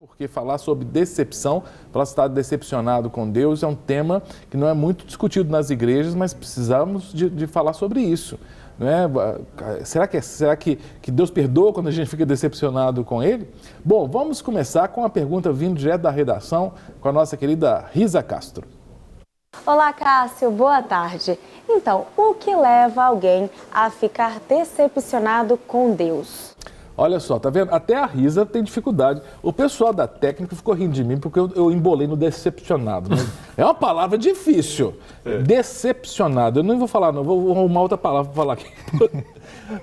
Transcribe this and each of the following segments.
Porque falar sobre decepção, falar se está decepcionado com Deus, é um tema que não é muito discutido nas igrejas, mas precisamos de falar sobre isso. Não é? Será que Deus perdoa quando a gente fica decepcionado com Ele? Bom, vamos começar com uma pergunta vindo direto da redação com a nossa querida Risa Castro. Olá, Cássio, boa tarde. Então, o que leva alguém a ficar decepcionado com Deus? Olha só, tá vendo? Até a Risa tem dificuldade. O pessoal da técnica ficou rindo de mim porque eu embolei no decepcionado. Né? É uma palavra difícil. Decepcionado. Eu não vou falar, não. Vou arrumar outra palavra para falar aqui.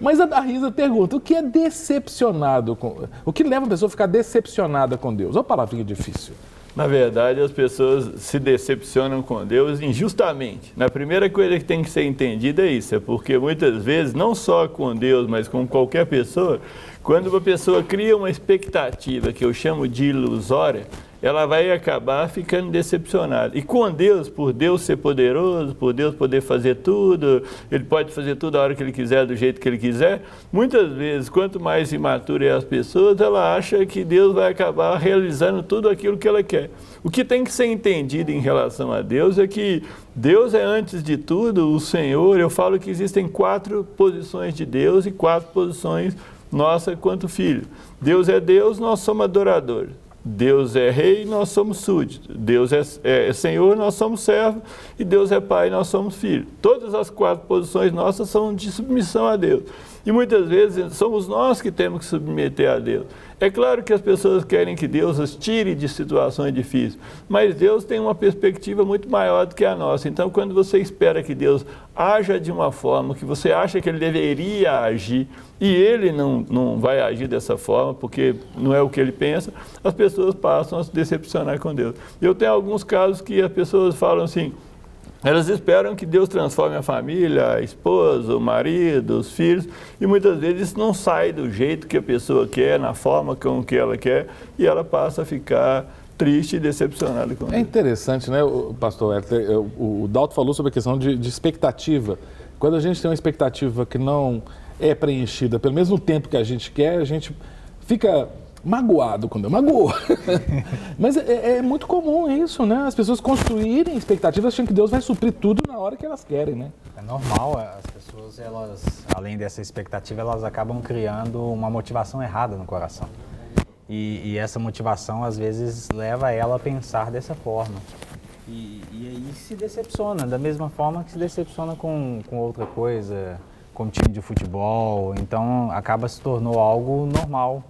Mas a Risa pergunta, o que é decepcionado? O que leva a pessoa a ficar decepcionada com Deus? É uma palavrinha difícil. Na verdade, as pessoas se decepcionam com Deus injustamente. A primeira coisa que tem que ser entendida é isso, é porque muitas vezes, não só com Deus, mas com qualquer pessoa, quando uma pessoa cria uma expectativa que eu chamo de ilusória, ela vai acabar ficando decepcionada. E com Deus, por Deus ser poderoso, por Deus poder fazer tudo, Ele pode fazer tudo a hora que Ele quiser, do jeito que Ele quiser, muitas vezes, quanto mais imatura é as pessoas, ela acha que Deus vai acabar realizando tudo aquilo que ela quer. O que tem que ser entendido em relação a Deus é que Deus é, antes de tudo, o Senhor. Eu falo que existem 4 posições de Deus e 4 posições nossa quanto filho. Deus é Deus, nós somos adoradores. Deus é rei, nós somos súditos. Deus é Senhor, nós somos servos. E Deus é pai, nós somos filhos. Todas as 4 posições nossas são de submissão a Deus. E muitas vezes somos nós que temos que submeter a Deus. É claro que as pessoas querem que Deus os tire de situações difíceis, mas Deus tem uma perspectiva muito maior do que a nossa. Então, quando você espera que Deus haja de uma forma que você acha que Ele deveria agir, e Ele não vai agir dessa forma, porque não é o que Ele pensa, as pessoas passam a se decepcionar com Deus. Eu tenho alguns casos que as pessoas falam assim, elas esperam que Deus transforme a família, a esposa, o marido, os filhos, e muitas vezes isso não sai do jeito que a pessoa quer, na forma com que ela quer, e ela passa a ficar triste e decepcionada com Deus. É interessante, né, pastor Héctor? O Dalton falou sobre a questão de expectativa. Quando a gente tem uma expectativa que não é preenchida pelo mesmo tempo que a gente quer, a gente fica magoado quando magoou. Mas é muito comum isso, né? As pessoas construírem expectativas achando que Deus vai suprir tudo na hora que elas querem, né? É normal, as pessoas, elas, além dessa expectativa, elas acabam criando uma motivação errada no coração. E essa motivação, às vezes, leva ela a pensar dessa forma. E aí se decepciona, da mesma forma que se decepciona com outra coisa, como time de futebol. Então, acaba se tornou algo normal.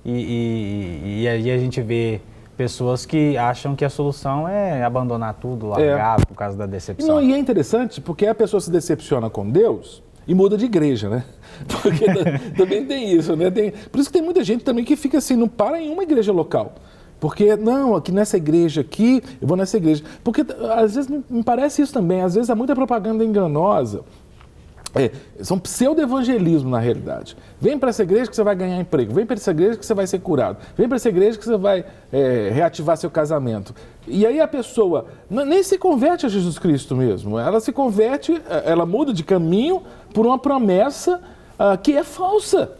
E aí a gente vê pessoas que acham que a solução é abandonar tudo, largar por causa da decepção. Não, e é interessante porque a pessoa se decepciona com Deus e muda de igreja, né? Porque também tem isso, né? Por isso que tem muita gente também que fica assim, não para em uma igreja local. Porque, não, aqui nessa igreja aqui, eu vou nessa igreja. Porque às vezes me parece isso também, às vezes há muita propaganda enganosa. São pseudo-evangelismo na realidade. Vem para essa igreja que você vai ganhar emprego, vem para essa igreja que você vai ser curado, vem para essa igreja que você vai reativar seu casamento. E aí a pessoa nem se converte a Jesus Cristo mesmo, ela se converte, ela muda de caminho por uma promessa que é falsa.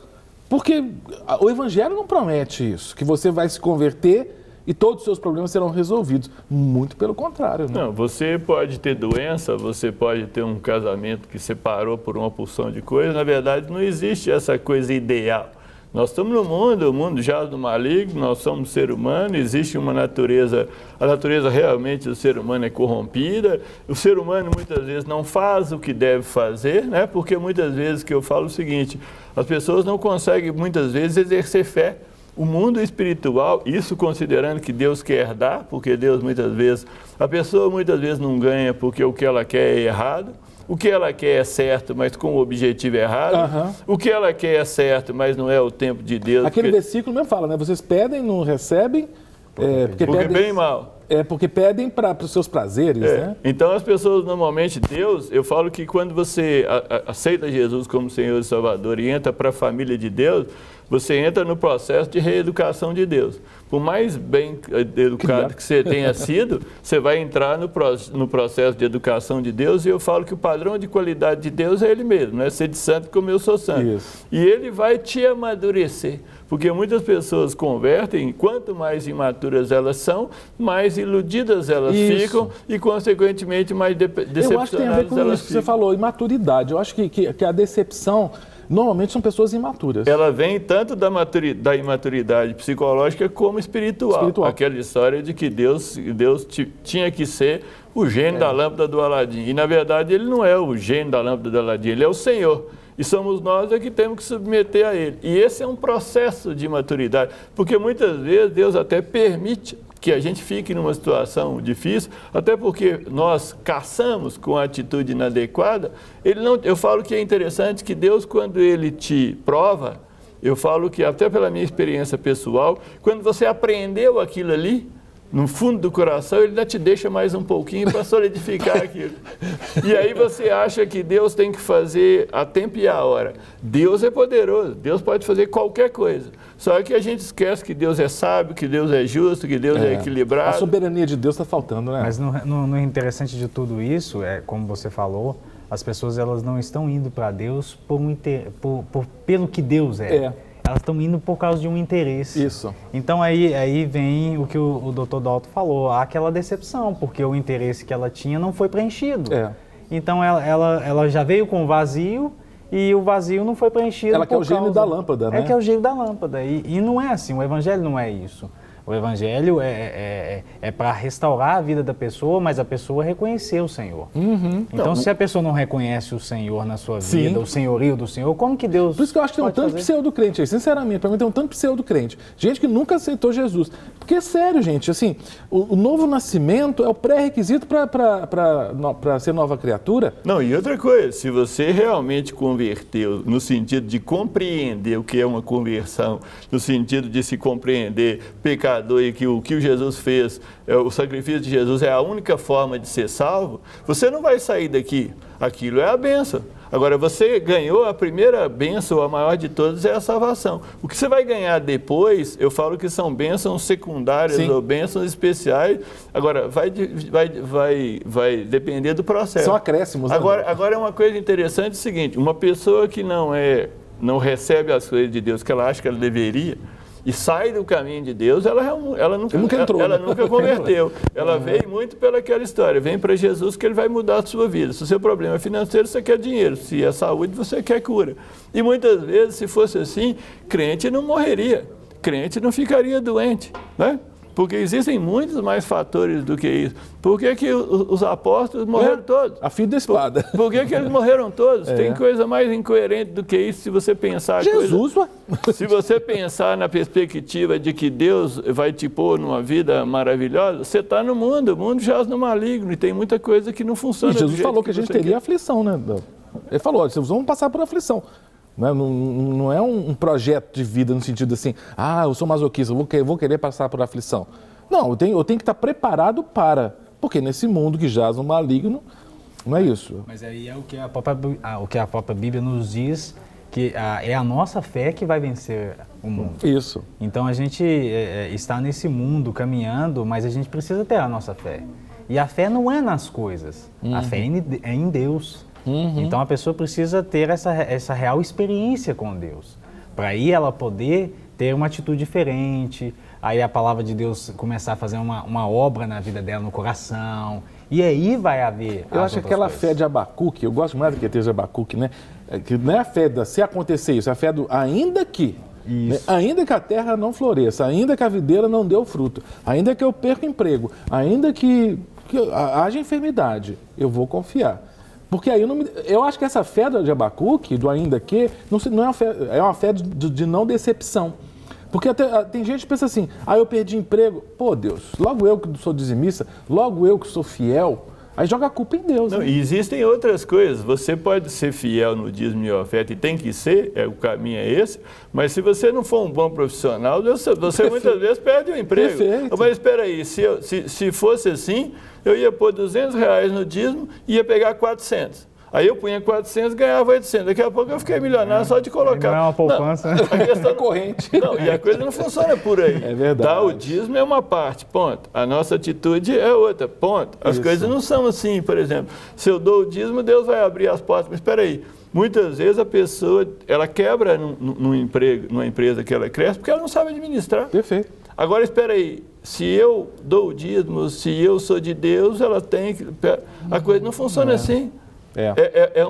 Porque o evangelho não promete isso, que você vai se converter e todos os seus problemas serão resolvidos. Muito pelo contrário. Né? Não, você pode ter doença, você pode ter um casamento que separou por uma porção de coisas. Na verdade, não existe essa coisa ideal. Nós estamos no mundo, o mundo jaz do maligno, nós somos ser humano, existe uma natureza, a natureza realmente do ser humano é corrompida. O ser humano muitas vezes não faz o que deve fazer, né? Porque muitas vezes que eu falo o seguinte, as pessoas não conseguem muitas vezes exercer fé. O mundo espiritual, isso considerando que Deus quer dar, porque Deus muitas vezes, a pessoa muitas vezes não ganha porque o que ela quer é errado, o que ela quer é certo, mas com o objetivo errado, o que ela quer é certo, mas não é o tempo de Deus. Aquele versículo mesmo fala, né? Vocês pedem, não recebem, porque pedem, bem e mal. Porque pedem para os seus prazeres, né? Então as pessoas normalmente, Deus, eu falo que quando você aceita Jesus como Senhor e Salvador e entra para a família de Deus, você entra no processo de reeducação de Deus. Por mais bem educado que você tenha sido, você vai entrar no processo de educação de Deus, e eu falo que o padrão de qualidade de Deus é Ele mesmo, não é ser de santo como eu sou santo. Isso. E Ele vai te amadurecer, porque muitas pessoas convertem, quanto mais imaturas elas são, mais iludidas elas ficam e, consequentemente, mais decepcionadas. Eu acho que tem a ver com isso que você falou, imaturidade. Eu acho que a decepção, normalmente, são pessoas imaturas. Ela vem tanto da imaturidade psicológica como espiritual. Aquela história de que Deus tinha que ser o gênio da lâmpada do Aladim. E, na verdade, Ele não é o gênio da lâmpada do Aladim, Ele é o Senhor. E somos nós que temos que submeter a Ele. E esse é um processo de maturidade, porque muitas vezes Deus até permite que a gente fique numa situação difícil, até porque nós caçamos com a atitude inadequada. Eu falo que é interessante que Deus, quando Ele te prova, eu falo que até pela minha experiência pessoal, quando você aprendeu aquilo ali, no fundo do coração, Ele ainda te deixa mais um pouquinho para solidificar aquilo. E aí você acha que Deus tem que fazer a tempo e a hora. Deus é poderoso, Deus pode fazer qualquer coisa. Só que a gente esquece que Deus é sábio, que Deus é justo, que Deus é equilibrado. A soberania de Deus está faltando, né? Mas no interessante de tudo isso, como você falou, as pessoas elas não estão indo para Deus pelo que Deus é. Elas estão indo por causa de um interesse. Isso. Então aí vem o que o Dr. Dalton falou, aquela decepção, porque o interesse que ela tinha não foi preenchido. Então ela já veio com vazio e o vazio não foi preenchido. Ela quer o gênio da lâmpada, né? É que é o gênio da lâmpada. E não é assim, o evangelho não é isso. O evangelho é para restaurar a vida da pessoa, mas a pessoa reconhecer o Senhor. Então, se a pessoa não reconhece o Senhor na sua vida, o senhorio do Senhor, como que Deus... Por isso que eu acho que tem um tanto pseudo-crente aí, sinceramente, para mim tem um tanto pseudo-crente. Gente que nunca aceitou Jesus. Porque é sério, gente, assim, o novo nascimento é o pré-requisito para ser nova criatura. Não, e outra coisa, se você realmente converteu no sentido de compreender o que é uma conversão, no sentido de se compreender pecado, e que o que Jesus fez, o sacrifício de Jesus é a única forma de ser salvo, você não vai sair daqui. Aquilo é a bênção. Agora, você ganhou a primeira bênção, a maior de todas, é a salvação. O que você vai ganhar depois, eu falo que são bênçãos secundárias ou bênçãos especiais. Agora, vai depender do processo. São acréscimos. Agora é uma coisa interessante, é o seguinte, uma pessoa que não recebe as coisas de Deus que ela acha que ela deveria, e sai do caminho de Deus, ela nunca converteu. Ela veio muito pelaquela história. Vem para Jesus que Ele vai mudar a sua vida. Se o seu problema é financeiro, você quer dinheiro. Se é saúde, você quer cura. E muitas vezes, se fosse assim, crente não morreria. Crente não ficaria doente, né? Porque existem muitos mais fatores do que isso. Por que os apóstolos morreram todos? A fio da espada. Por que eles morreram todos? Tem coisa mais incoerente do que isso, se você pensar... Se você pensar na perspectiva de que Deus vai te pôr numa vida maravilhosa, você está no mundo, o mundo jaz no maligno e tem muita coisa que não funciona. E Jesus falou que a gente teria aflição, né? Ele falou, vocês vão passar por aflição. Não é um projeto de vida no sentido assim, eu sou masoquista, vou querer passar por aflição. Não, eu tenho que estar preparado porque nesse mundo que jaz no maligno, não é isso. Mas aí é o que a própria Bíblia nos diz, que é a nossa fé que vai vencer o mundo. Isso. Então a gente está nesse mundo caminhando, mas a gente precisa ter a nossa fé. E a fé não é nas coisas, a fé é em Deus. Então a pessoa precisa ter essa real experiência com Deus, para aí ela poder ter uma atitude diferente, aí a palavra de Deus começar a fazer uma obra na vida dela, no coração, e aí vai haver. Eu acho que aquela fé de Abacuque, eu gosto mais do que ter de Abacuque, né? Que não é a fé se acontecer isso, é a fé do ainda que. Né? Ainda que a terra não floresça, ainda que a videira não dê o fruto, ainda que eu perca o emprego, ainda que haja enfermidade, eu vou confiar. Porque aí eu acho que essa fé de Abacuque, do ainda que, não é uma fé de não decepção. Porque tem gente que pensa assim, eu perdi emprego, pô Deus, logo eu que sou dizimista, logo eu que sou fiel, aí joga a culpa em Deus. Não, né? E existem outras coisas, você pode ser fiel no dízimo e oferta, e tem que ser, o caminho é esse, mas se você não for um bom profissional, você muitas vezes perde o emprego. Perfeito. Mas espera aí, se fosse assim, eu ia pôr R$200 no dízimo e ia pegar 400. Aí eu punha 400 e ganhava 800. Daqui a pouco eu fiquei milionário só de colocar. Não é uma poupança. Não, a questão corrente. Não, e a coisa não funciona por aí. É verdade. Dar o dízimo é uma parte, ponto. A nossa atitude é outra, ponto. As Isso. coisas não são assim, por exemplo. Se eu dou o dízimo, Deus vai abrir as portas. Mas espera aí. Muitas vezes a pessoa, ela quebra numa empresa que ela cresce porque ela não sabe administrar. Perfeito. Agora, espera aí. Se eu dou o dízimo, se eu sou de Deus, ela tem que... A coisa não funciona assim. É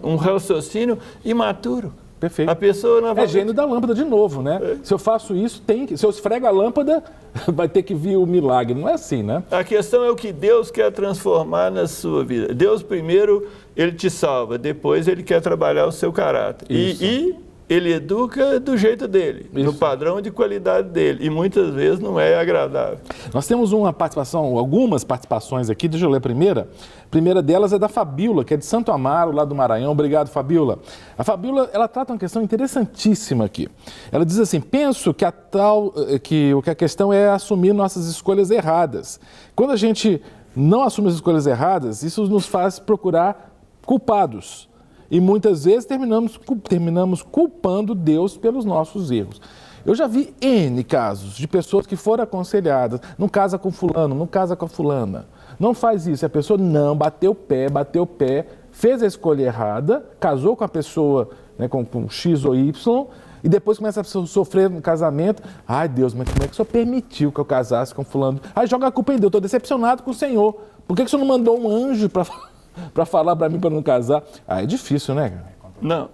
um raciocínio imaturo. Perfeito. A pessoa não vai... É gênio da lâmpada de novo, né? Se eu faço isso, se eu esfrego a lâmpada, vai ter que vir o milagre. Não é assim, né? A questão é o que Deus quer transformar na sua vida. Deus primeiro, Ele te salva, depois Ele quer trabalhar o seu caráter. E Ele educa do jeito dele, no padrão de qualidade dele. E muitas vezes não é agradável. Nós temos algumas participações aqui, deixa eu ler a primeira. A primeira delas é da Fabíola, que é de Santo Amaro, lá do Maranhão. Obrigado, Fabíola. A Fabíola, ela trata uma questão interessantíssima aqui. Ela diz assim, penso que a questão é assumir nossas escolhas erradas. Quando a gente não assume as escolhas erradas, isso nos faz procurar culpados. E muitas vezes terminamos culpando Deus pelos nossos erros. Eu já vi N casos de pessoas que foram aconselhadas, não casa com fulano, não casa com a fulana. Não faz isso. A pessoa não, bateu o pé, fez a escolha errada, casou com a pessoa, né, com X ou Y, e depois começa a sofrer no casamento. Ai, Deus, mas como é que o Senhor permitiu que eu casasse com fulano? Ai, joga a culpa em Deus, estou decepcionado com o Senhor. Por que o Senhor não mandou um anjo para falar para mim para não casar? Ah, é difícil, né, cara? Não,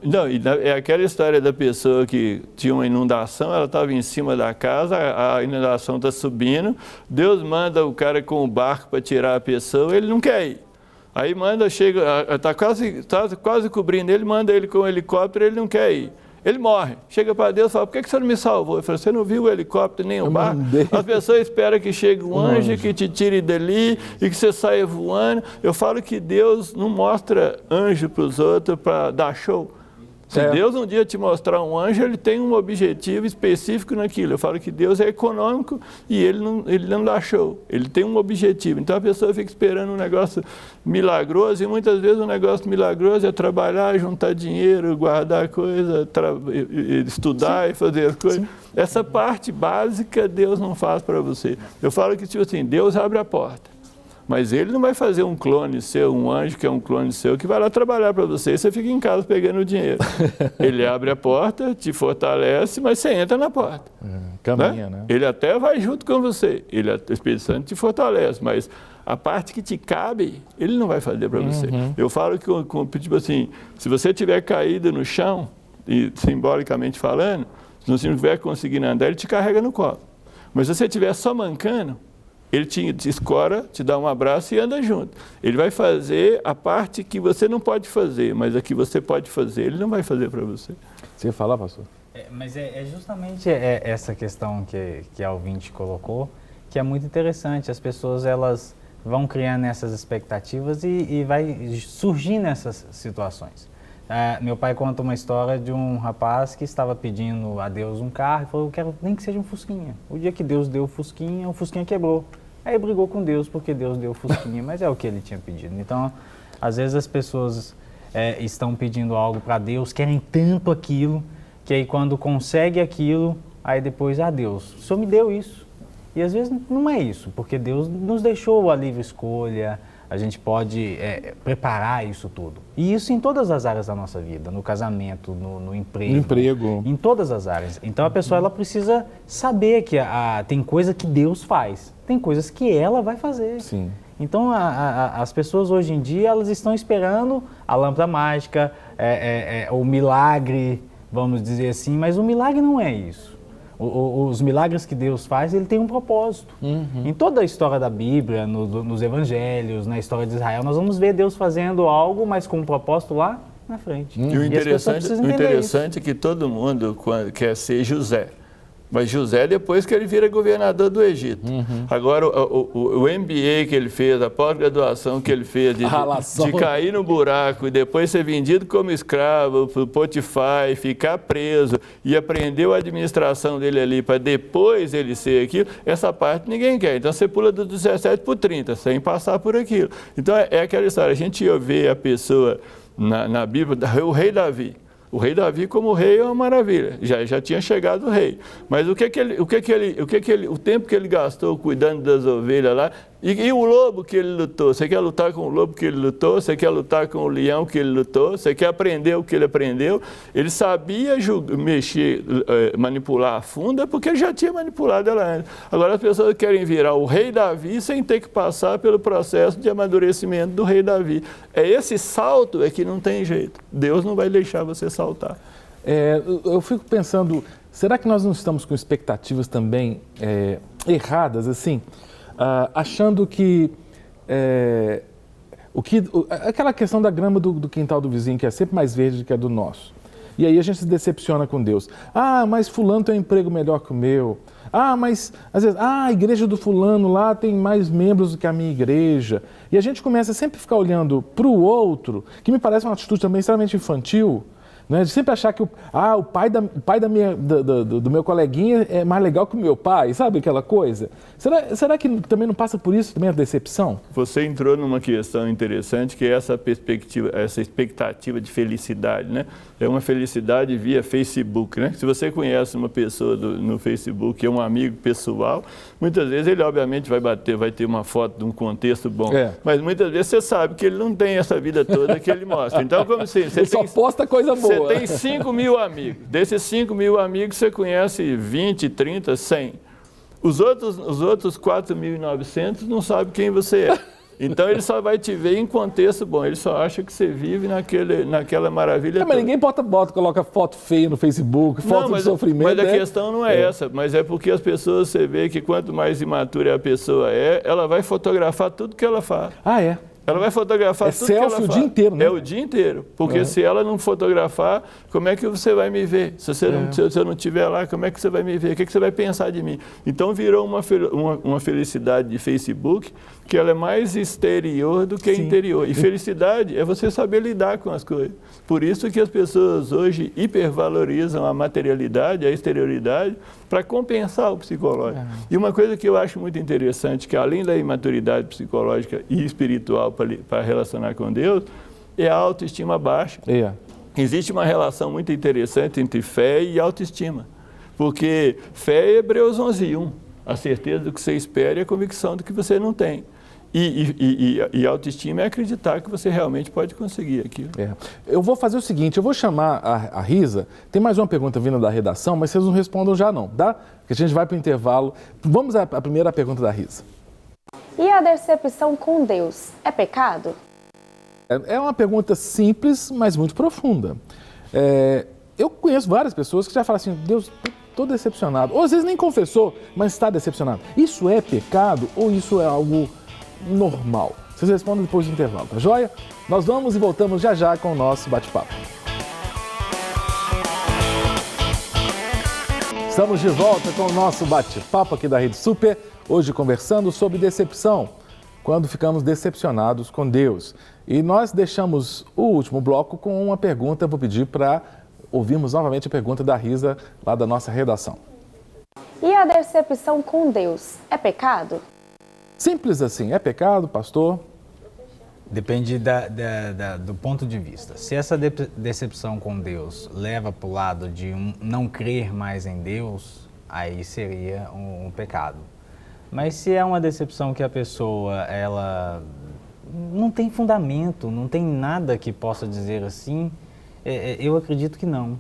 é aquela história da pessoa que tinha uma inundação, ela estava em cima da casa, a inundação está subindo, Deus manda o cara com o barco para tirar a pessoa, ele não quer ir. Aí está quase cobrindo ele, manda ele com o helicóptero, ele não quer ir. Ele morre. Chega para Deus e fala, por que você não me salvou? Ele fala, você não viu o helicóptero nem o barco? As pessoas esperam que chegue um anjo que te tire dali e que você saia voando. Eu falo que Deus não mostra anjo para os outros para dar show. Se Deus um dia te mostrar um anjo, ele tem um objetivo específico naquilo. Eu falo que Deus é econômico e ele não dá show. Ele tem um objetivo. Então a pessoa fica esperando um negócio milagroso e muitas vezes um negócio milagroso é trabalhar, juntar dinheiro, guardar coisa, estudar e fazer as coisas. Sim. Essa parte básica Deus não faz para você. Eu falo que tipo assim, Deus abre a porta. Mas ele não vai fazer um clone seu, um anjo que é um clone seu, que vai lá trabalhar para você e você fica em casa pegando o dinheiro. Ele abre a porta, te fortalece, mas você entra na porta. Caminha, né? Ele até vai junto com você. O Espírito Santo te fortalece, mas a parte que te cabe, ele não vai fazer para você. Eu falo que, tipo assim, se você tiver caído no chão, e simbolicamente falando, se não estiver conseguindo andar, ele te carrega no colo. Mas se você estiver só mancando, ele te escora, te dá um abraço e anda junto. Ele vai fazer a parte que você não pode fazer, mas a que você pode fazer, ele não vai fazer para você. Você ia falar, pastor? Mas é justamente essa questão que a ouvinte colocou, que é muito interessante. As pessoas, elas vão criando essas expectativas e vai surgindo essas situações. Meu pai conta uma história de um rapaz que estava pedindo a Deus um carro e falou, eu quero nem que seja um Fusquinha. O dia que Deus deu o Fusquinha quebrou. Aí brigou com Deus porque Deus deu o Fusquinha, mas é o que ele tinha pedido. Então, às vezes as pessoas estão pedindo algo para Deus, querem tanto aquilo, que aí quando consegue aquilo, aí depois, Deus, o Senhor me deu isso. E às vezes não é isso, porque Deus nos deixou a livre escolha, a gente pode preparar isso tudo. E isso em todas as áreas da nossa vida, no casamento, no emprego, em todas as áreas. Então a pessoa ela precisa saber que tem coisa que Deus faz, tem coisas que ela vai fazer. Sim. Então as pessoas hoje em dia elas estão esperando a lâmpada mágica, o milagre, vamos dizer assim, mas o milagre não é isso. Os milagres que Deus faz, ele tem um propósito. Em toda a história da Bíblia, nos evangelhos, na história de Israel, nós vamos ver Deus fazendo algo, mas com um propósito lá na frente. E o interessante é que todo mundo quer ser José. Mas José, depois que ele vira governador do Egito. Agora, o MBA que ele fez, a pós-graduação que ele fez, de cair no buraco e depois ser vendido como escravo para o Potifar, ficar preso e aprender a administração dele ali para depois ele ser aquilo, essa parte ninguém quer. Então, você pula do 17 para o 30, sem passar por aquilo. Então, é aquela história. A gente ia ver a pessoa na Bíblia, o rei Davi. O rei Davi como rei é uma maravilha, já tinha chegado o rei. Mas o tempo que ele gastou cuidando das ovelhas lá, e o lobo que ele lutou? Você quer lutar com o lobo que ele lutou? Você quer lutar com o leão que ele lutou? Você quer aprender o que ele aprendeu? Ele sabia mexer, manipular a funda, porque ele já tinha manipulado ela antes. Agora as pessoas querem virar o rei Davi sem ter que passar pelo processo de amadurecimento do rei Davi. Esse salto que não tem jeito. Deus não vai deixar você saltar. Eu fico pensando, será que nós não estamos com expectativas também erradas, assim? Achando que, aquela questão da grama do quintal do vizinho, que é sempre mais verde do que a do nosso. E aí a gente se decepciona com Deus. Mas fulano tem um emprego melhor que o meu. Mas às vezes, a igreja do fulano lá tem mais membros do que a minha igreja. E a gente começa sempre a ficar olhando para o outro, que me parece uma atitude também extremamente infantil. Né? De sempre achar que o pai do meu coleguinha é mais legal que o meu pai, sabe aquela coisa? Será que também não passa por isso também a decepção? Você entrou numa questão interessante, que é essa perspectiva, essa expectativa de felicidade, né? É uma felicidade via Facebook, né? Se você conhece uma pessoa no Facebook, é um amigo pessoal, muitas vezes ele obviamente vai ter uma foto de um contexto bom, mas muitas vezes você sabe que ele não tem essa vida toda que ele mostra. Então, como assim? Ele só posta coisa boa. Você tem 5 mil amigos. Desses 5 mil amigos, você conhece 20, 30, 100. Os outros 4.900 não sabem quem você é. Então, ele só vai te ver em contexto bom. Ele só acha que você vive naquela maravilha mas ninguém coloca foto feia no Facebook, foto de sofrimento. Mas a questão não é essa. Mas é porque as pessoas, você vê que quanto mais imatura a pessoa ela vai fotografar tudo que ela faz. Ela vai fotografar tudo que ela faz. É selfie o dia inteiro, né? É o dia inteiro. Porque se ela não fotografar, como é que você vai me ver? Se eu não estiver lá, como é que você vai me ver? O que você vai pensar de mim? Então, virou uma felicidade de Facebook que ela é mais exterior do que interior. E felicidade é você saber lidar com as coisas. Por isso que as pessoas hoje hipervalorizam a materialidade, a exterioridade, para compensar o psicológico. E uma coisa que eu acho muito interessante, que além da imaturidade psicológica e espiritual para relacionar com Deus, é a autoestima baixa. Existe uma relação muito interessante entre fé e autoestima. Porque fé é Hebreus 11:1. A certeza do que você espera e a convicção do que você não tem. E autoestima é acreditar que você realmente pode conseguir aquilo. Eu vou fazer o seguinte, eu vou chamar a Risa. Tem mais uma pergunta vindo da redação, mas vocês não respondam já não, tá? Porque a gente vai para o intervalo. Vamos à primeira pergunta da Risa. E a decepção com Deus é pecado? É uma pergunta simples, mas muito profunda. Eu conheço várias pessoas que já falam assim, Deus, estou decepcionado. Ou às vezes nem confessou, mas está decepcionado. Isso é pecado ou isso é algo normal? Vocês respondem depois do intervalo, tá joia? Nós vamos e voltamos já já com o nosso bate-papo. Estamos de volta com o nosso bate-papo aqui da Rede Super, hoje conversando sobre decepção, quando ficamos decepcionados com Deus. E nós deixamos o último bloco com uma pergunta, vou pedir para ouvirmos novamente a pergunta da Risa, lá da nossa redação. E a decepção com Deus é pecado? Simples assim, é pecado, pastor? Depende do ponto de vista. Se essa decepção com Deus leva para o lado de não crer mais em Deus, aí seria um pecado. Mas se é uma decepção que a pessoa ela não tem fundamento, não tem nada que possa dizer assim, eu acredito que não.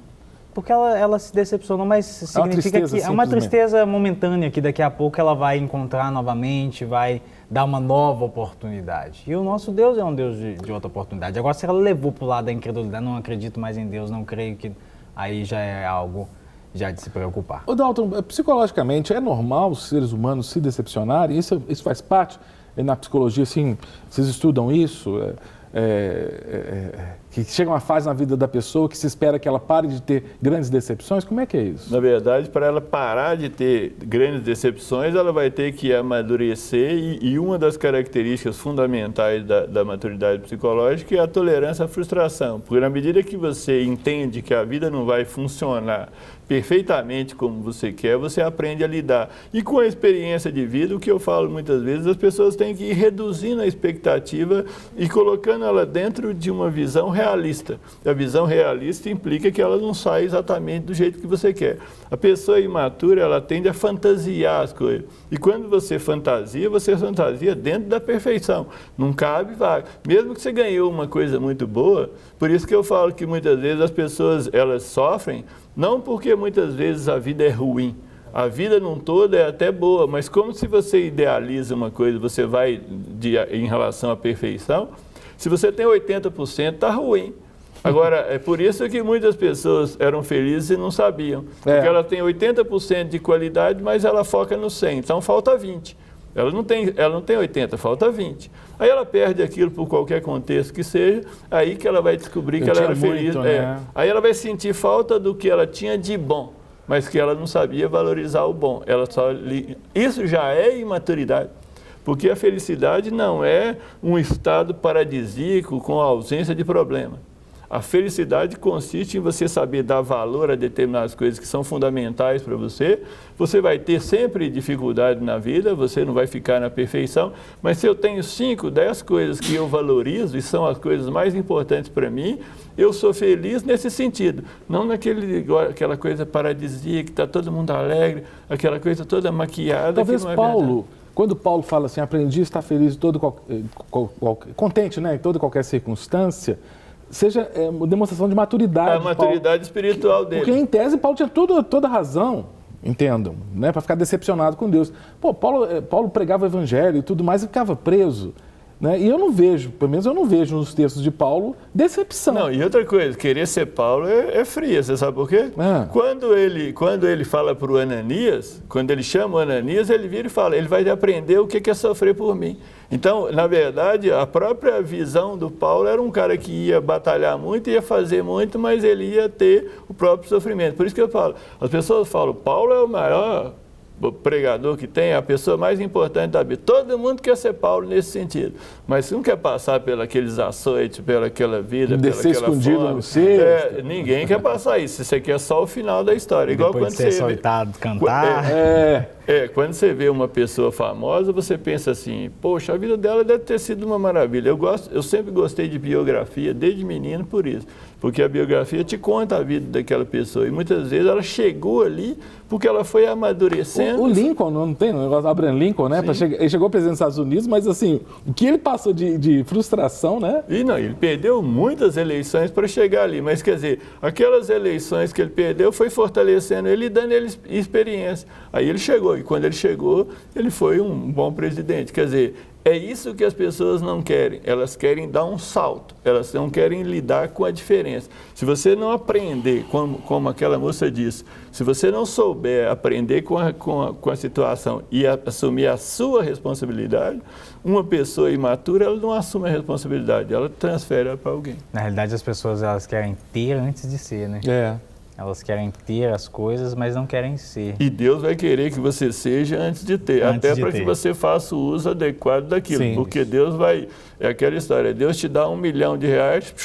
Porque ela se decepcionou, mas significa que é uma tristeza momentânea, que daqui a pouco ela vai encontrar novamente, vai dar uma nova oportunidade. E o nosso Deus é um Deus de outra oportunidade. Agora, se ela levou para o lado da incredulidade, não acredito mais em Deus, não creio que... Aí já é algo já de se preocupar. Ô Dalton, psicologicamente é normal os seres humanos se decepcionarem? Isso faz parte na psicologia, assim, vocês estudam isso? Que chega uma fase na vida da pessoa que se espera que ela pare de ter grandes decepções? Como é que é isso? Na verdade, para ela parar de ter grandes decepções, ela vai ter que amadurecer e uma das características fundamentais da maturidade psicológica é a tolerância à frustração. Porque na medida que você entende que a vida não vai funcionar perfeitamente como você quer, você aprende a lidar. E com a experiência de vida, o que eu falo muitas vezes, as pessoas têm que ir reduzindo a expectativa e colocando ela dentro de uma visão realista. A visão realista implica que ela não sai exatamente do jeito que você quer. A pessoa imatura, ela tende a fantasiar as coisas. E quando você fantasia dentro da perfeição. Não cabe vaga. Mesmo que você ganhou uma coisa muito boa, por isso que eu falo que muitas vezes as pessoas, elas sofrem, não porque muitas vezes a vida é ruim. A vida num todo é até boa, mas como se você idealiza uma coisa, você vai em relação à perfeição, se você tem 80%, está ruim. Agora, é por isso que muitas pessoas eram felizes e não sabiam. Porque ela tem 80% de qualidade, mas ela foca no 100, então falta 20. Ela não tem 80, falta 20. Aí ela perde aquilo por qualquer contexto que seja, aí que ela vai descobrir que ela era feliz. Né? Aí ela vai sentir falta do que ela tinha de bom, mas que ela não sabia valorizar o bom. Isso já é imaturidade, porque a felicidade não é um estado paradisíaco com a ausência de problema. A felicidade consiste em você saber dar valor a determinadas coisas que são fundamentais para você. Você vai ter sempre dificuldade na vida, você não vai ficar na perfeição, mas se eu tenho 5, 10 coisas que eu valorizo e são as coisas mais importantes para mim, eu sou feliz nesse sentido. Não aquela coisa paradisíaca, que está todo mundo alegre, aquela coisa toda maquiada. Talvez que não é Paulo... verdade. Quando Paulo fala assim, aprendi a estar feliz contente, né, em toda e qualquer circunstância, seja uma demonstração de maturidade. A maturidade espiritual dele. Porque, em tese, Paulo tinha toda a razão, entendam, né, para ficar decepcionado com Deus. Pô, Paulo pregava o evangelho e tudo mais e ficava preso. Né? E eu não vejo, pelo menos eu não vejo nos textos de Paulo, decepção. Não, e outra coisa, querer ser Paulo é fria, você sabe por quê? Quando ele fala para o Ananias, quando ele chama o Ananias, ele vira e fala, ele vai aprender o que é sofrer por mim. Então, na verdade, a própria visão do Paulo era um cara que ia batalhar muito, ia fazer muito, mas ele ia ter o próprio sofrimento. Por isso que eu falo, as pessoas falam, Paulo é o maior pregador que tem, a pessoa mais importante da Bíblia. Todo mundo quer ser Paulo nesse sentido, mas se não quer passar pelos açoites, pelaquela vida, descer escondido fome, no cesto. ninguém quer passar isso. Você quer só o final da história. Depois igual quando de ser soltado, cantar. Quando você vê uma pessoa famosa, você pensa assim, poxa, a vida dela deve ter sido uma maravilha. Eu sempre gostei de biografia, desde menino, por isso. Porque a biografia te conta a vida daquela pessoa. E muitas vezes ela chegou ali porque ela foi amadurecendo. O Lincoln, não tem o negócio do Abraham Lincoln, né? Ele chegou presidente dos Estados Unidos, mas assim, o que ele passou de frustração, né? E não, ele perdeu muitas eleições para chegar ali. Mas quer dizer, aquelas eleições que ele perdeu foi fortalecendo ele e dando ele experiência. Aí ele chegou, e quando ele chegou, ele foi um bom presidente. Quer dizer, é isso que as pessoas não querem. Elas querem dar um salto. Elas não querem lidar com a diferença. Se você não aprender, como aquela moça disse, se você não souber aprender com a situação e assumir a sua responsabilidade, uma pessoa imatura, ela não assume a responsabilidade, ela transfere para alguém. Na realidade, as pessoas elas querem ter antes de ser, né? Elas querem ter as coisas, mas não querem ser. E Deus vai querer que você seja antes de ter, até para que você faça o uso adequado daquilo. Sim, porque Deus vai... É aquela história, Deus te dá R$1 milhão,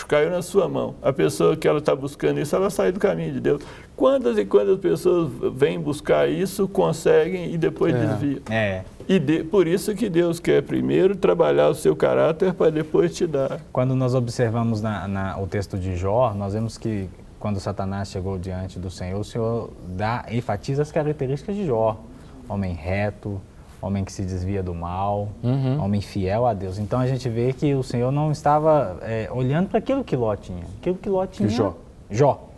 caiu na sua mão. A pessoa que ela está buscando isso, ela sai do caminho de Deus. Quantas e quantas pessoas vêm buscar isso, conseguem e depois desviam. Por isso que Deus quer primeiro trabalhar o seu caráter para depois te dar. Quando nós observamos o texto de Jó, nós vemos que quando Satanás chegou diante do Senhor, o Senhor enfatiza as características de Jó. Homem reto, homem que se desvia do mal, homem fiel a Deus. Então a gente vê que o Senhor não estava olhando para aquilo que Ló tinha. Aquilo que Ló tinha... Jó.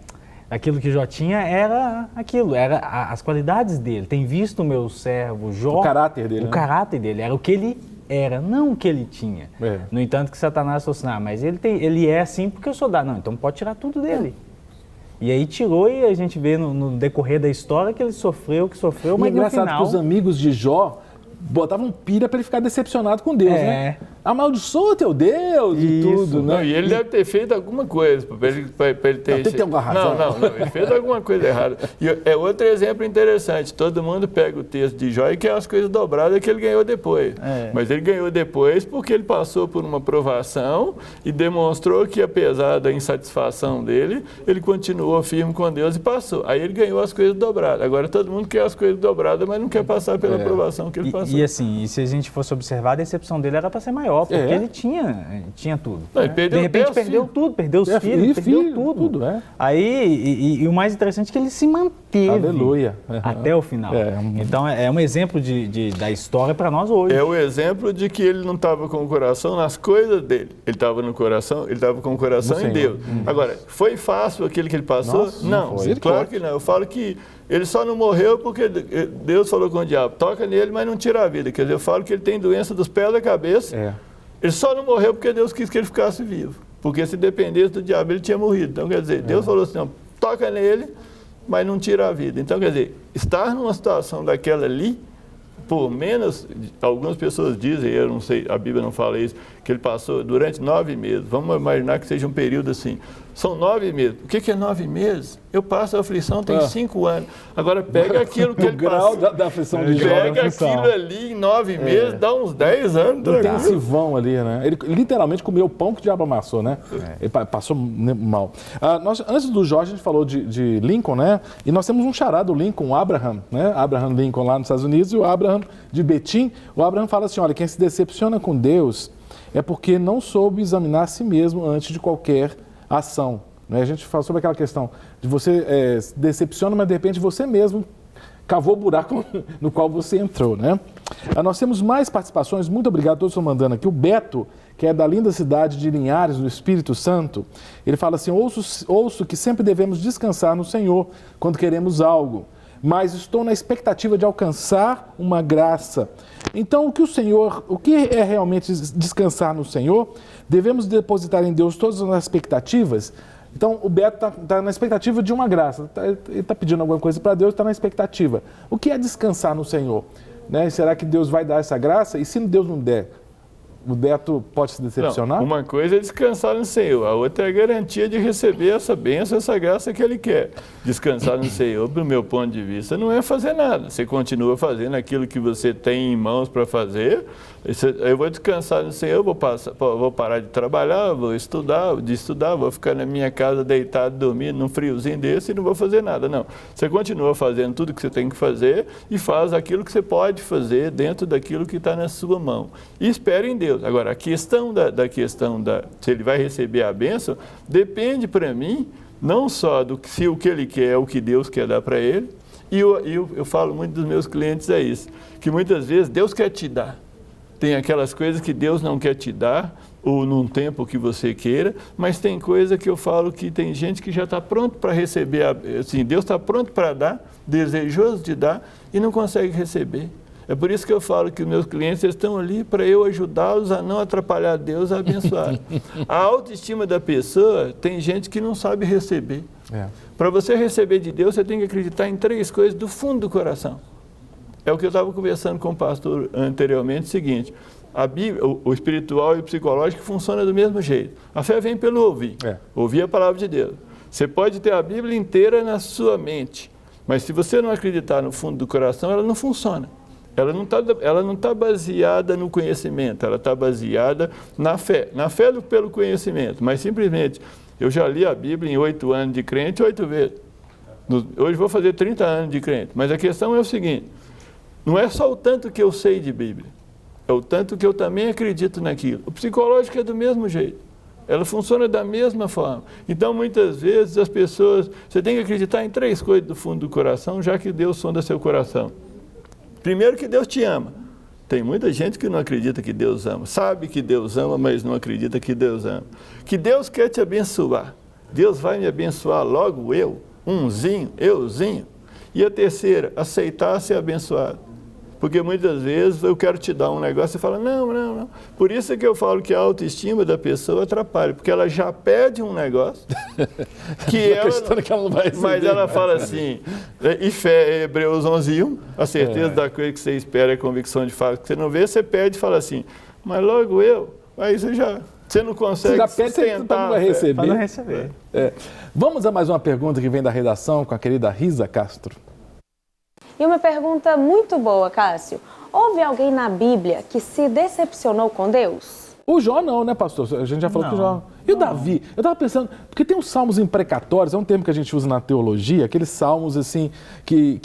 Aquilo que Jó tinha era aquilo, era as qualidades dele. Tem visto o meu servo Jó... O caráter dele. O caráter dele, era o que ele era, não o que ele tinha. No entanto que Satanás falou assim, mas ele é assim porque eu sou dado. Não, então pode tirar tudo dele. E aí tirou e a gente vê no decorrer da história que ele sofreu, mas no final... E é engraçado que os amigos de Jó botavam pilha para ele ficar decepcionado com Deus, né? amaldiçoa teu Deus e tudo, né? Não, e ele deve ter feito alguma coisa para ele ter... Não, tem que ter alguma razão. Não, ele fez alguma coisa errada. E é outro exemplo interessante, todo mundo pega o texto de Jó e quer as coisas dobradas que ele ganhou depois. Mas ele ganhou depois porque ele passou por uma provação e demonstrou que, apesar da insatisfação dele, ele continuou firme com Deus e passou. Aí ele ganhou as coisas dobradas. Agora todo mundo quer as coisas dobradas, mas não quer passar pela provação que ele passou. E assim, se a gente fosse observar, a decepção dele era para ser maior, porque ele tinha tudo. Não, ele perdeu, de repente perdeu tudo, perdeu os filhos, perdeu tudo. Aí, e o mais interessante é que ele se manteve. Aleluia. Até o final. Então é um exemplo da história para nós hoje. É o exemplo de que ele não estava com o coração nas coisas dele. Ele estava no coração, ele estava com o coração em Deus. Agora, foi fácil aquilo que ele passou? Nossa, não, claro que não. Eu falo que ele só não morreu porque Deus falou com o diabo, toca nele, mas não tira a vida. Quer dizer, eu falo que ele tem doença dos pés da cabeça. Ele só não morreu porque Deus quis que ele ficasse vivo. Porque se dependesse do diabo, ele tinha morrido. Então, quer dizer, Deus falou assim, não, toca nele, mas não tira a vida. Então, quer dizer, estar numa situação daquela ali, por menos, algumas pessoas dizem, eu não sei, a Bíblia não fala isso, que ele passou durante 9 meses. Vamos imaginar que seja um período assim. São 9 meses. O que é 9 meses? Eu passo a aflição tem 5 anos. Agora pega aquilo que ele passou. O grau da aflição de Jó. Pega aquilo ali em 9 meses, dá uns 10 anos. Intensivão ali, né? Ele literalmente comeu o pão que o diabo amassou, né? Ele passou mal. Antes do Jó, a gente falou de Lincoln, né? E nós temos um xará do Lincoln, o Abraham, né? Abraham Lincoln lá nos Estados Unidos e o Abraham de Betim. O Abraham fala assim, olha, quem se decepciona com Deus é porque não soube examinar a si mesmo antes de qualquer ação. Né? A gente fala sobre aquela questão de você se decepciona, mas de repente você mesmo cavou o buraco no qual você entrou. Né? Nós temos mais participações, muito obrigado, todos estão mandando aqui. O Beto, que é da linda cidade de Linhares, do Espírito Santo, ele fala assim, ouço que sempre devemos descansar no Senhor quando queremos algo, mas estou na expectativa de alcançar uma graça. Então, o que é realmente descansar no Senhor? Devemos depositar em Deus todas as expectativas. Então, o Beto está na expectativa de uma graça. Ele está pedindo alguma coisa para Deus, está na expectativa. O que é descansar no Senhor? Né? Será que Deus vai dar essa graça? E se Deus não der, o Beto pode se decepcionar? Não, uma coisa é descansar no Senhor, a outra é a garantia de receber essa bênção, essa graça que Ele quer. Descansar no Senhor, do meu ponto de vista, não é fazer nada. Você continua fazendo aquilo que você tem em mãos para fazer. Eu vou descansar no Senhor, vou parar de trabalhar, vou estudar, vou ficar na minha casa deitado, dormindo num friozinho desse e não vou fazer nada. Não, você continua fazendo tudo que você tem que fazer e faz aquilo que você pode fazer dentro daquilo que está na sua mão. E espere em Deus. Agora, a questão se ele vai receber a bênção, depende para mim, não só se o que ele quer é o que Deus quer dar para ele, e eu falo muito dos meus clientes é isso, que muitas vezes Deus quer te dar. Tem aquelas coisas que Deus não quer te dar, ou num tempo que você queira, mas tem coisa que eu falo que tem gente que já está pronto para receber, assim, Deus está pronto para dar, desejoso de dar, e não consegue receber. É por isso que eu falo que os meus clientes estão ali para eu ajudá-los a não atrapalhar Deus, a abençoar. A autoestima da pessoa, tem gente que não sabe receber. Para você receber de Deus, você tem que acreditar em 3 coisas do fundo do coração. É o que eu estava conversando com o pastor anteriormente, o seguinte, a Bíblia, o espiritual e o psicológico funciona do mesmo jeito. A fé vem pelo ouvir, ouvir a palavra de Deus. Você pode ter a Bíblia inteira na sua mente, mas se você não acreditar no fundo do coração, ela não funciona. Ela não tá baseada no conhecimento, ela está baseada na fé pelo conhecimento, mas simplesmente, eu já li a Bíblia em 8 anos de crente, 8 vezes. Hoje vou fazer 30 anos de crente, mas a questão é o seguinte, não é só o tanto que eu sei de Bíblia, é o tanto que eu também acredito naquilo. O psicológico é do mesmo jeito, ela funciona da mesma forma. Então, muitas vezes, as pessoas, você tem que acreditar em 3 coisas do fundo do coração, já que Deus sonda seu coração. Primeiro, que Deus te ama. Tem muita gente que não acredita que Deus ama. Sabe que Deus ama, mas não acredita que Deus ama. Que Deus quer te abençoar. Deus vai me abençoar logo euzinho. E a terceira, aceitar ser abençoado. Porque muitas vezes eu quero te dar um negócio e fala, não. Por isso é que eu falo que a autoestima da pessoa atrapalha, porque ela já pede um negócio que ela não vai receber, mas ela fala assim, e fé, Hebreus 11:1, a certeza da coisa que você espera é a convicção de fato que você não vê, você pede e fala assim, mas logo eu. Aí você não consegue já pede, você não vai receber. Para não receber. Vamos a mais uma pergunta que vem da redação com a querida Risa Castro. E uma pergunta muito boa, Cássio. Houve alguém na Bíblia que se decepcionou com Deus? O Jó não, né, pastor? A gente já falou que o Jó... E o Davi? Eu estava pensando, porque tem os salmos imprecatórios, é um termo que a gente usa na teologia, aqueles salmos assim, que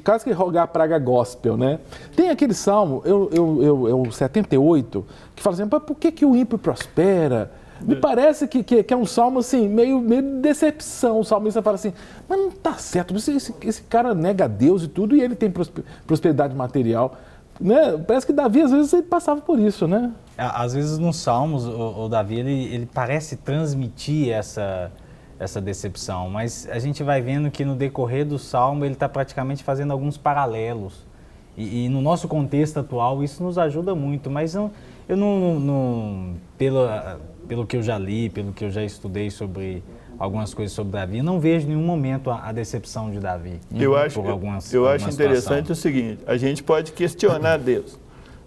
quase que rogar a praga gospel, né? Tem aquele salmo, o 78, que fala assim, por que o ímpio prospera? Me parece que é um salmo assim, meio de decepção. O salmista fala assim, mas não está certo, esse cara nega a Deus e tudo, e ele tem prosperidade material. Né? Parece que Davi, às vezes, ele passava por isso, né? Às vezes, nos Salmos, o Davi, ele parece transmitir essa decepção, mas a gente vai vendo que no decorrer do Salmo, ele está praticamente fazendo alguns paralelos. E no nosso contexto atual, isso nos ajuda muito, mas eu não pelo que eu já li, pelo que eu já estudei sobre algumas coisas sobre Davi, não vejo em nenhum momento a decepção de Davi. Eu acho interessante o seguinte, a gente pode questionar Deus.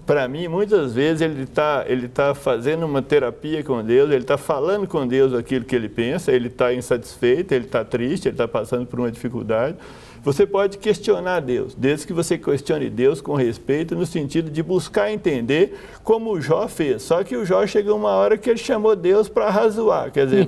Para mim, muitas vezes ele tá fazendo uma terapia com Deus, ele está falando com Deus aquilo que ele pensa, ele está insatisfeito, ele está triste, ele está passando por uma dificuldade. Você pode questionar Deus, desde que você questione Deus com respeito, no sentido de buscar entender como o Jó fez. Só que o Jó chegou uma hora que ele chamou Deus para razoar. Quer dizer,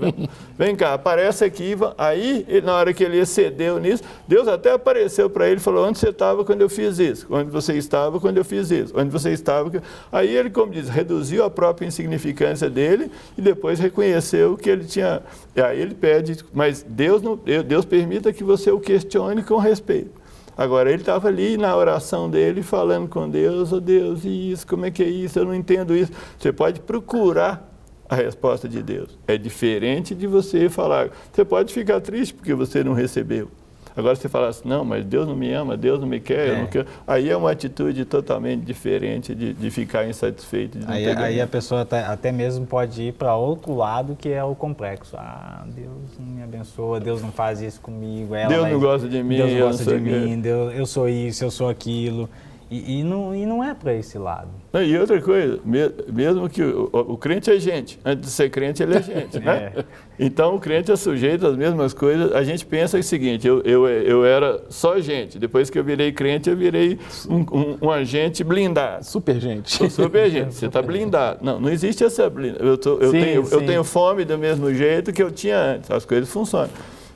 vem cá, aparece aqui. Aí, na hora que ele excedeu nisso, Deus até apareceu para ele e falou, onde você estava quando eu fiz isso? Onde você estava quando eu fiz isso? Onde você estava? Aí ele, como diz, reduziu a própria insignificância dele e depois reconheceu que ele tinha... E aí ele pede, mas Deus permita que você o questione com respeito. Agora, ele estava ali na oração dele, falando com Deus, oh Deus, e isso, como é que é isso? Eu não entendo isso. Você pode procurar a resposta de Deus. É diferente de você falar, você pode ficar triste porque você não recebeu. Agora você fala assim, não, mas Deus não me ama, Deus não me quer, eu não quero. Aí é uma atitude totalmente diferente de ficar insatisfeito. De não aí a pessoa até mesmo pode ir para outro lado, que é o complexo. Ah, Deus não me abençoa, Deus não faz isso comigo. Deus não gosta de mim. Deus não gosta de mim, eu sou isso, eu sou aquilo. E não é para esse lado. E outra coisa, mesmo que o crente é gente, antes de ser crente ele é gente, né? Então o crente é sujeito às mesmas coisas. A gente pensa o seguinte, eu era só gente, depois que eu virei crente eu virei um agente blindado. Super gente. Super gente, você está blindado. Não existe essa blindagem. Eu tenho fome do mesmo jeito que eu tinha antes, as coisas funcionam.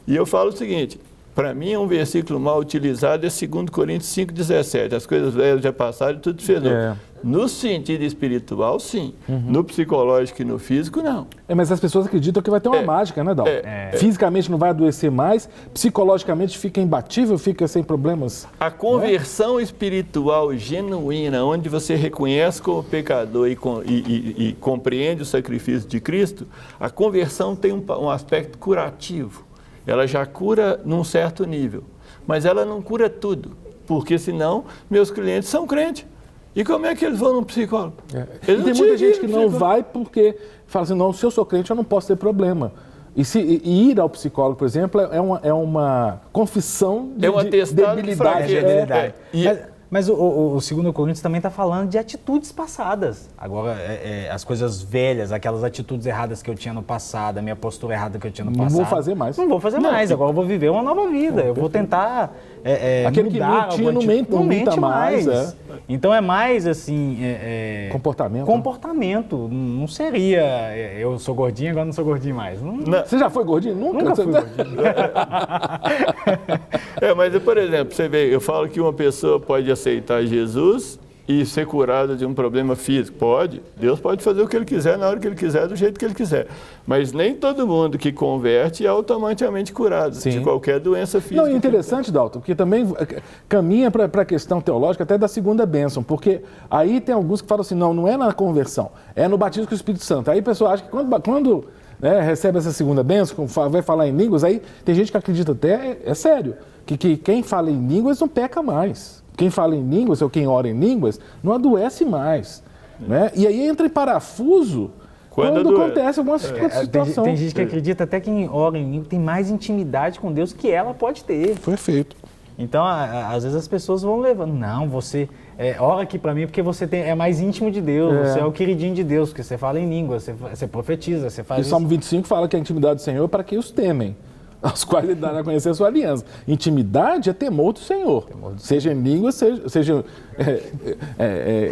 E eu falo o seguinte, para mim, um versículo mal utilizado é 2 Coríntios 5,17. As coisas velhas já passaram e tudo se fez novo. No sentido espiritual, sim. No psicológico e no físico, não. Mas as pessoas acreditam que vai ter uma mágica, né, Dal? Fisicamente não vai adoecer mais, psicologicamente fica imbatível, fica sem problemas. A conversão espiritual genuína, onde você reconhece como pecador e compreende o sacrifício de Cristo, a conversão tem um aspecto curativo. Ela já cura num certo nível, mas ela não cura tudo, porque senão meus clientes são crentes. E como é que eles vão no psicólogo? E tem muita gente que não vai porque fala assim, não, se eu sou crente eu não posso ter problema. E ir ao psicólogo, por exemplo, é uma confissão de debilidade. Mas o 2 Coríntios também está falando de atitudes passadas. Agora, as coisas velhas, aquelas atitudes erradas que eu tinha no passado, a minha postura errada que eu tinha no passado. Não vou fazer mais. Não vou fazer mais, agora eu vou viver uma nova vida. Eu vou tentar aquele mudar. Que não mente mais. Então é mais assim... Comportamento. Não seria, eu sou gordinho, agora não sou gordinho mais. Não. Você já foi gordinho? Nunca fui gordinho. Mas, por exemplo, você vê, eu falo que uma pessoa pode aceitar Jesus e ser curada de um problema físico. Pode. Deus pode fazer o que Ele quiser, na hora que Ele quiser, do jeito que Ele quiser. Mas nem todo mundo que converte é automaticamente curado de qualquer doença física. Não, é interessante, Dalton, porque também caminha para a questão teológica até da segunda bênção, porque aí tem alguns que falam assim, não é na conversão, é no batismo com o Espírito Santo. Aí a pessoa acha que quando recebe essa segunda bênção, vai falar em línguas, aí tem gente que acredita até, é sério, que quem fala em línguas não peca mais. Quem fala em línguas ou quem ora em línguas não adoece mais. Né? E aí entra em parafuso quando acontece alguma situação. Tem gente que acredita até que quem ora em línguas tem mais intimidade com Deus que ela pode ter. Perfeito. Então, às vezes as pessoas vão levando, não, você ora aqui para mim porque você é mais íntimo de Deus, você é o queridinho de Deus, porque você fala em língua, você profetiza, você faz E isso. Salmo 25 fala que a intimidade do Senhor é para quem os temem, aos quais ele dará a conhecer a sua aliança. Intimidade é temor do Senhor. Seja em língua, seja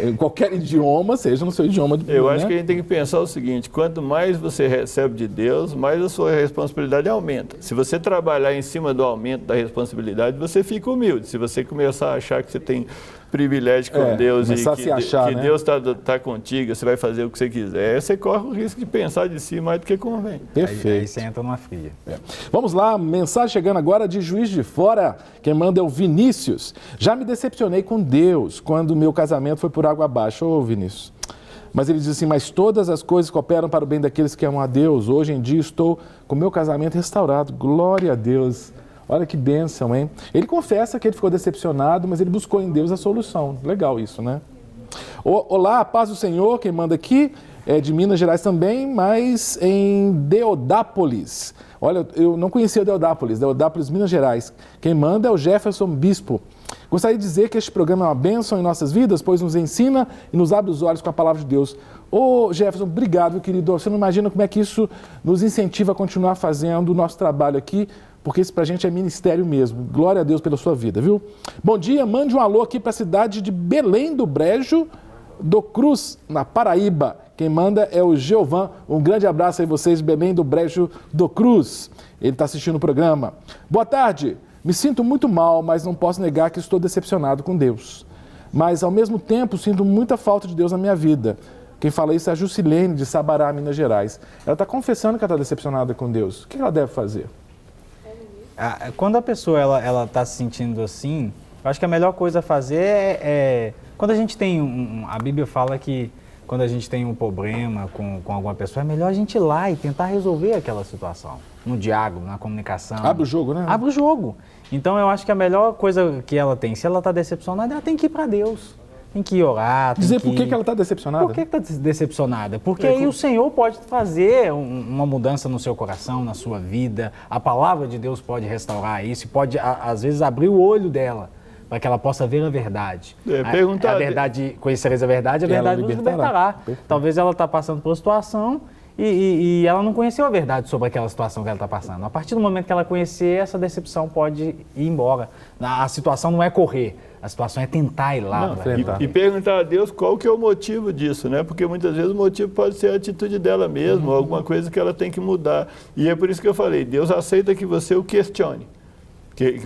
em qualquer idioma, seja no seu idioma. Eu acho que a gente tem que pensar o seguinte: quanto mais você recebe de Deus, mais a sua responsabilidade aumenta. Se você trabalhar em cima do aumento da responsabilidade, você fica humilde. Se você começar a achar que você tem privilégio com Deus e que Deus está contigo, você vai fazer o que você quiser, você corre o risco de pensar de si mais do que convém. Perfeito. Aí você entra numa fria. Vamos lá, mensagem chegando agora de Juiz de Fora. Quem manda é o Vinícius. Já me decepcionei com Deus quando meu casamento foi por água abaixo. Ô, Vinícius. Mas ele diz assim: mas todas as coisas cooperam para o bem daqueles que amam a Deus. Hoje em dia estou com meu casamento restaurado. Glória a Deus. Olha que bênção, hein? Ele confessa que ele ficou decepcionado, mas ele buscou em Deus a solução. Legal isso, né? Olá, paz do Senhor. Quem manda aqui é de Minas Gerais também, mas em Deodápolis. Olha, eu não conhecia Deodápolis, Minas Gerais. Quem manda é o Jefferson Bispo. Gostaria de dizer que este programa é uma bênção em nossas vidas, pois nos ensina e nos abre os olhos com a palavra de Deus. Ô Jefferson, obrigado, meu querido. Você não imagina como é que isso nos incentiva a continuar fazendo o nosso trabalho aqui, porque isso pra gente é ministério mesmo. Glória a Deus pela sua vida, viu? Bom dia, mande um alô aqui para a cidade de Belém do Brejo do Cruz, na Paraíba. Quem manda é o Geovan. Um grande abraço aí vocês, Belém do Brejo do Cruz. Ele está assistindo o programa. Boa tarde. Me sinto muito mal, mas não posso negar que estou decepcionado com Deus. Mas, ao mesmo tempo, sinto muita falta de Deus na minha vida. Quem fala isso é a Jusilene, de Sabará, Minas Gerais. Ela está confessando que ela está decepcionada com Deus. O que ela deve fazer? Quando a pessoa ela está se sentindo assim, eu acho que a melhor coisa a fazer é quando a gente tem a Bíblia fala que quando a gente tem um problema com alguma pessoa, é melhor a gente ir lá e tentar resolver aquela situação. No diálogo, na comunicação. Abre o jogo, né? Abre o jogo. Então eu acho que a melhor coisa que ela tem, se ela está decepcionada, ela tem que ir para Deus. Tem que ir orar. Dizer por que ela está decepcionada? Por que está decepcionada? Porque aí o Senhor pode fazer uma mudança no seu coração, na sua vida. A palavra de Deus pode restaurar isso, pode às vezes abrir o olho dela, para que ela possa ver a verdade. A verdade, conhecereis a verdade nos libertará. Talvez ela está passando por uma situação e ela não conheceu a verdade sobre aquela situação que ela está passando. A partir do momento que ela conhecer, essa decepção pode ir embora. A situação não é correr, a situação é tentar ir lá. E perguntar a Deus qual que é o motivo disso, né? Porque muitas vezes o motivo pode ser a atitude dela mesma, alguma coisa que ela tem que mudar. E é por isso que eu falei, Deus aceita que você o questione.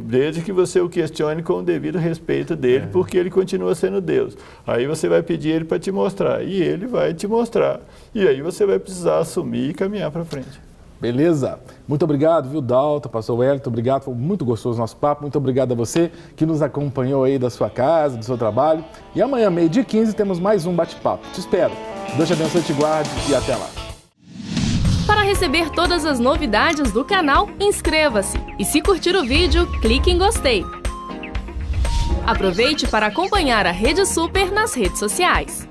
Desde que você o questione com o devido respeito dele, porque ele continua sendo Deus. Aí você vai pedir ele para te mostrar, e ele vai te mostrar. E aí você vai precisar assumir e caminhar para frente. Beleza? Muito obrigado, viu, Dalton, pastor Wellington, obrigado, foi muito gostoso o nosso papo. Muito obrigado a você que nos acompanhou aí da sua casa, do seu trabalho. E amanhã, 12h15, temos mais um bate-papo. Te espero. Deus te abençoe, te guarde e até lá. Para receber todas as novidades do canal, inscreva-se e se curtir o vídeo, clique em gostei. Aproveite para acompanhar a Rede Super nas redes sociais.